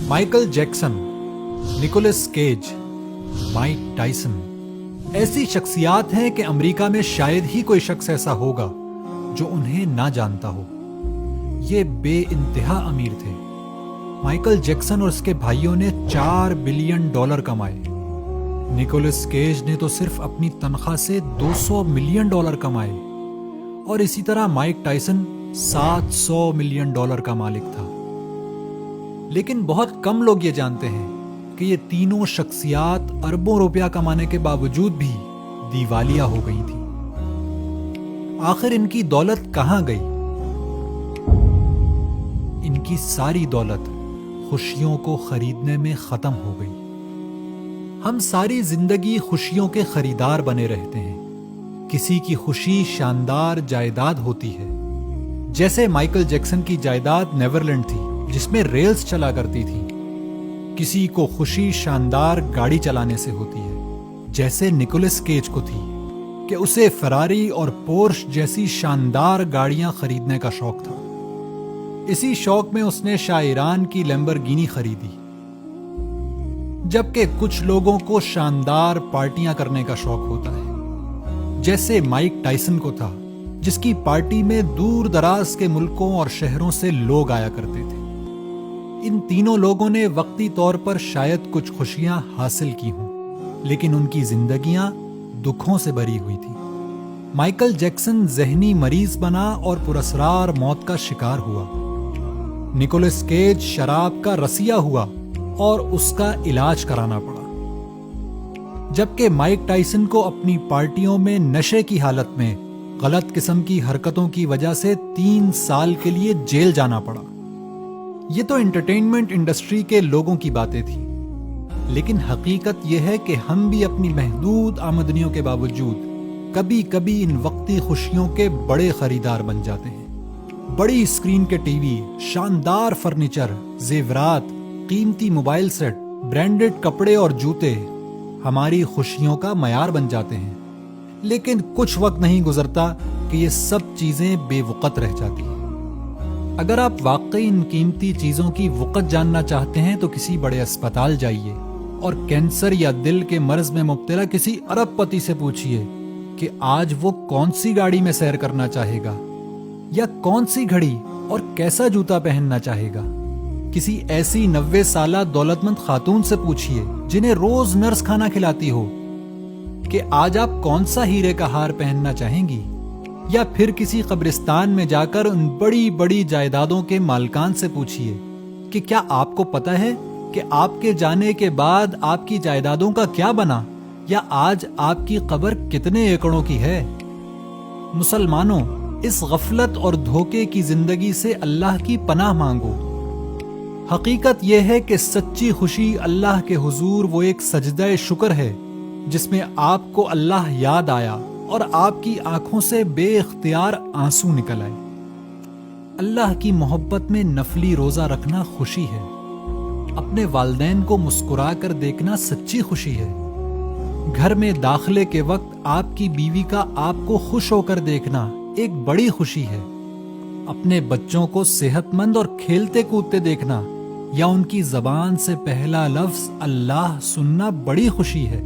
Michael Jackson, Nicolas Cage, Mike Tyson ایسی شخصیات ہیں کہ امریکہ میں شاید ہی کوئی شخص ایسا ہوگا جو انہیں نہ جانتا ہو۔ یہ بے انتہا امیر تھے۔ مائیکل جیکسن اور اس کے بھائیوں نے $4 بلین کمائے۔ نکولس کیج نے تو صرف اپنی تنخواہ سے $200 ملین کمائے، اور اسی طرح مائک ٹائسن $700 ملین کا مالک تھا۔ لیکن بہت کم لوگ یہ جانتے ہیں کہ یہ تینوں شخصیات اربوں روپیہ کمانے کے باوجود بھی دیوالیہ ہو گئی تھی۔ آخر ان کی دولت کہاں گئی؟ ان کی ساری دولت خوشیوں کو خریدنے میں ختم ہو گئی۔ ہم ساری زندگی خوشیوں کے خریدار بنے رہتے ہیں۔ کسی کی خوشی شاندار جائیداد ہوتی ہے، جیسے مائیکل جیکسن کی جائیداد نیورلینڈ تھی جس میں ریلز چلا کرتی تھی۔ کسی کو خوشی شاندار گاڑی چلانے سے ہوتی ہے، جیسے نکولس کیج کو تھی کہ اسے فراری اور پورش جیسی شاندار گاڑیاں خریدنے کا شوق تھا۔ اسی شوق میں اس نے شاہ ایران کی لیمبرگینی خریدی۔ جبکہ کچھ لوگوں کو شاندار پارٹیاں کرنے کا شوق ہوتا ہے، جیسے مائک ٹائسن کو تھا، جس کی پارٹی میں دور دراز کے ملکوں اور شہروں سے لوگ آیا کرتے تھے۔ ان تینوں لوگوں نے وقتی طور پر شاید کچھ خوشیاں حاصل کی ہوں، لیکن ان کی زندگیاں دکھوں سے بھری ہوئی تھی۔ مائیکل جیکسن ذہنی مریض بنا اور پراسرار موت کا شکار ہوا۔ نکولس کیج شراب کا رسیا ہوا اور اس کا علاج کرانا پڑا، جبکہ مائک ٹائسن کو اپنی پارٹیوں میں نشے کی حالت میں غلط قسم کی حرکتوں کی وجہ سے 3 سال کے لیے جیل جانا پڑا۔ یہ تو انٹرٹینمنٹ انڈسٹری کے لوگوں کی باتیں تھیں، لیکن حقیقت یہ ہے کہ ہم بھی اپنی محدود آمدنیوں کے باوجود کبھی کبھی ان وقتی خوشیوں کے بڑے خریدار بن جاتے ہیں۔ بڑی اسکرین کے ٹی وی، شاندار فرنیچر، زیورات، قیمتی موبائل سیٹ، برانڈڈ کپڑے اور جوتے ہماری خوشیوں کا معیار بن جاتے ہیں، لیکن کچھ وقت نہیں گزرتا کہ یہ سب چیزیں بے وقت رہ جاتی ہیں۔ اگر آپ واقعی ان قیمتی چیزوں کی وقت جاننا چاہتے ہیں تو کسی بڑے اسپتال جائیے اور کینسر یا دل کے مرض میں مبتلا کسی ارب پتی سے پوچھئے کہ آج وہ کون سی گاڑی میں سیر کرنا چاہے گا، یا کون سی گھڑی اور کیسا جوتا پہننا چاہے گا۔ کسی ایسی 90 سالہ دولت مند خاتون سے پوچھئے جنہیں روز نرس کھانا کھلاتی ہو کہ آج آپ کون سا ہیرے کا ہار پہننا چاہیں گی، یا پھر کسی قبرستان میں جا کر ان بڑی بڑی جائیدادوں کے مالکان سے پوچھئے کہ کیا آپ کو پتہ ہے کہ آپ کے جانے کے بعد آپ کی جائیدادوں کا کیا بنا، یا آج آپ کی قبر کتنے ایکڑوں کی ہے۔ مسلمانوں، اس غفلت اور دھوکے کی زندگی سے اللہ کی پناہ مانگو۔ حقیقت یہ ہے کہ سچی خوشی اللہ کے حضور وہ ایک سجدہ شکر ہے جس میں آپ کو اللہ یاد آیا اور آپ کی آنکھوں سے بے اختیار آنسو نکل آئے۔ اللہ کی محبت میں نفلی روزہ رکھنا خوشی ہے۔ اپنے والدین کو مسکرا کر دیکھنا سچی خوشی ہے۔ گھر میں داخلے کے وقت آپ کی بیوی کا آپ کو خوش ہو کر دیکھنا ایک بڑی خوشی ہے۔ اپنے بچوں کو صحت مند اور کھیلتے کودتے دیکھنا یا ان کی زبان سے پہلا لفظ اللہ سننا بڑی خوشی ہے۔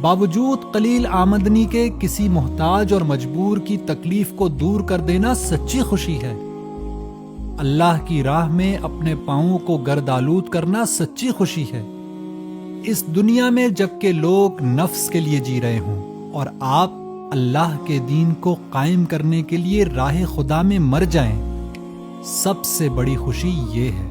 باوجود قلیل آمدنی کے کسی محتاج اور مجبور کی تکلیف کو دور کر دینا سچی خوشی ہے۔ اللہ کی راہ میں اپنے پاؤں کو گرد آلود کرنا سچی خوشی ہے۔ اس دنیا میں جب کہ لوگ نفس کے لیے جی رہے ہوں اور آپ اللہ کے دین کو قائم کرنے کے لیے راہ خدا میں مر جائیں، سب سے بڑی خوشی یہ ہے۔